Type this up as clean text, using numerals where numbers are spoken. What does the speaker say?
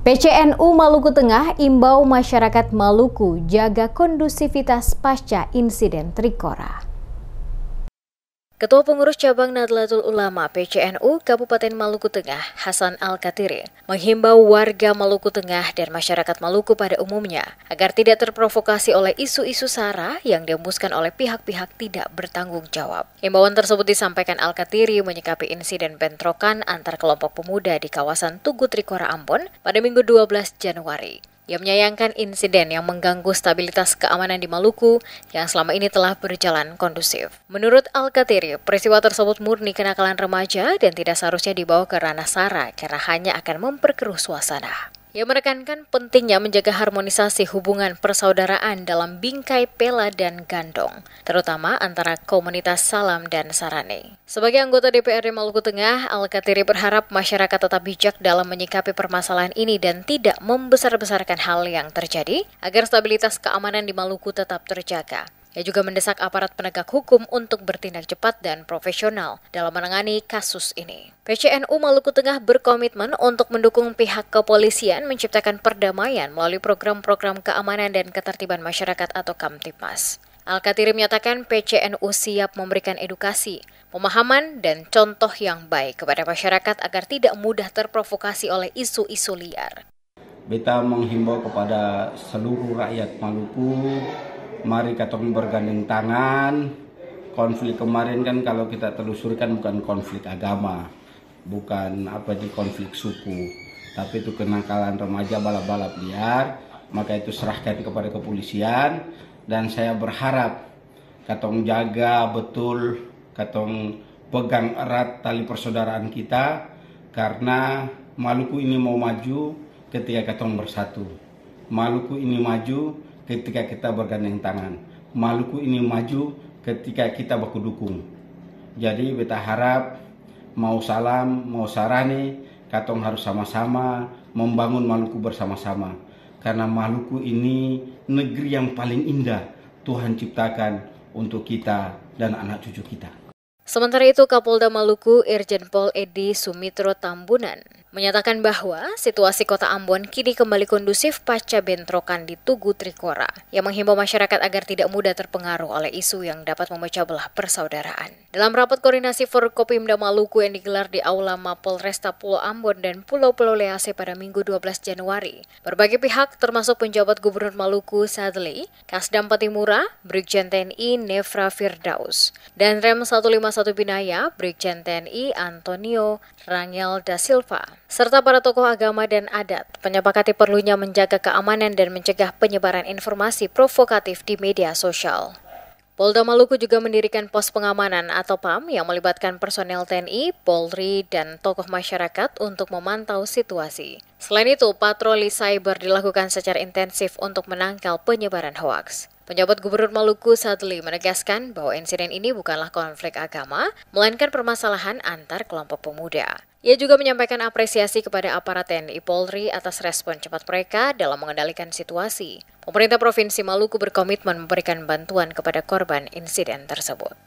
PCNU Maluku Tengah imbau masyarakat Maluku jaga kondusivitas pasca insiden Trikora. Ketua Pengurus Cabang Nahdlatul Ulama PCNU Kabupaten Maluku Tengah, Hasan Al-Katiri, menghimbau warga Maluku Tengah dan masyarakat Maluku pada umumnya agar tidak terprovokasi oleh isu-isu sara yang dihembuskan oleh pihak-pihak tidak bertanggung jawab. Himbauan tersebut disampaikan Al-Katiri menyikapi insiden bentrokan antar kelompok pemuda di kawasan Tugu Trikora Ambon pada Minggu 12 Januari. Ia menyayangkan insiden yang mengganggu stabilitas keamanan di Maluku yang selama ini telah berjalan kondusif. Menurut Al-Katiri, peristiwa tersebut murni kenakalan remaja dan tidak seharusnya dibawa ke ranah sara karena hanya akan memperkeruh suasana. Ia menekankan pentingnya menjaga harmonisasi hubungan persaudaraan dalam bingkai Pela dan Gandong, terutama antara komunitas Salam dan Sarane. Sebagai anggota DPRD Maluku Tengah, Al-Katiri berharap masyarakat tetap bijak dalam menyikapi permasalahan ini dan tidak membesar-besarkan hal yang terjadi agar stabilitas keamanan di Maluku tetap terjaga. Ia juga mendesak aparat penegak hukum untuk bertindak cepat dan profesional dalam menangani kasus ini. PCNU Maluku Tengah berkomitmen untuk mendukung pihak kepolisian menciptakan perdamaian melalui program-program keamanan dan ketertiban masyarakat atau Kamtipmas. Al-Katiri menyatakan PCNU siap memberikan edukasi, pemahaman, dan contoh yang baik kepada masyarakat agar tidak mudah terprovokasi oleh isu-isu liar. Beta menghimbau kepada seluruh rakyat Maluku, mari kita bergandeng tangan. Konflik kemarin kan kalau kita telusurkan bukan konflik agama, bukan konflik suku, tapi itu kenakalan remaja balap-balap liar. Maka itu serahkan kepada kepolisian dan saya berharap katong jaga betul, katong pegang erat tali persaudaraan kita karena Maluku ini mau maju ketika katong bersatu. Maluku ini maju ketika kita bergandeng tangan. Maluku ini maju ketika kita baku dukung. Jadi beta harap mau Salam, mau Sarane, katong harus sama-sama membangun Maluku bersama-sama. Karena Maluku ini negeri yang paling indah Tuhan ciptakan untuk kita dan anak cucu kita. Sementara itu, Kapolda Maluku Irjen Pol Edi Sumitro Tambunan menyatakan bahwa situasi kota Ambon kini kembali kondusif pasca bentrokan di Tugu Trikora. Ia menghimbau masyarakat agar tidak mudah terpengaruh oleh isu yang dapat memecah belah persaudaraan. Dalam rapat koordinasi Forkopimda Maluku yang digelar di Aula Mapolresta Pulau Ambon dan Pulau-Pulau Lease pada Minggu 12 Januari, berbagai pihak termasuk penjabat Gubernur Maluku Sadli, Kasdam Patimura, Brigjen TNI Nefra Firdaus, dan Rem 151 Binaya, Brigjen TNI Antonio Rangel da Silva, serta para tokoh agama dan adat, menyepakati perlunya menjaga keamanan dan mencegah penyebaran informasi provokatif di media sosial. Polda Maluku juga mendirikan pos pengamanan atau PAM yang melibatkan personel TNI, Polri, dan tokoh masyarakat untuk memantau situasi. Selain itu, patroli cyber dilakukan secara intensif untuk menangkal penyebaran hoaks. Penjabat Gubernur Maluku Sadli menegaskan bahwa insiden ini bukanlah konflik agama, melainkan permasalahan antar kelompok pemuda. Ia juga menyampaikan apresiasi kepada aparat TNI Polri atas respon cepat mereka dalam mengendalikan situasi. Pemerintah Provinsi Maluku berkomitmen memberikan bantuan kepada korban insiden tersebut.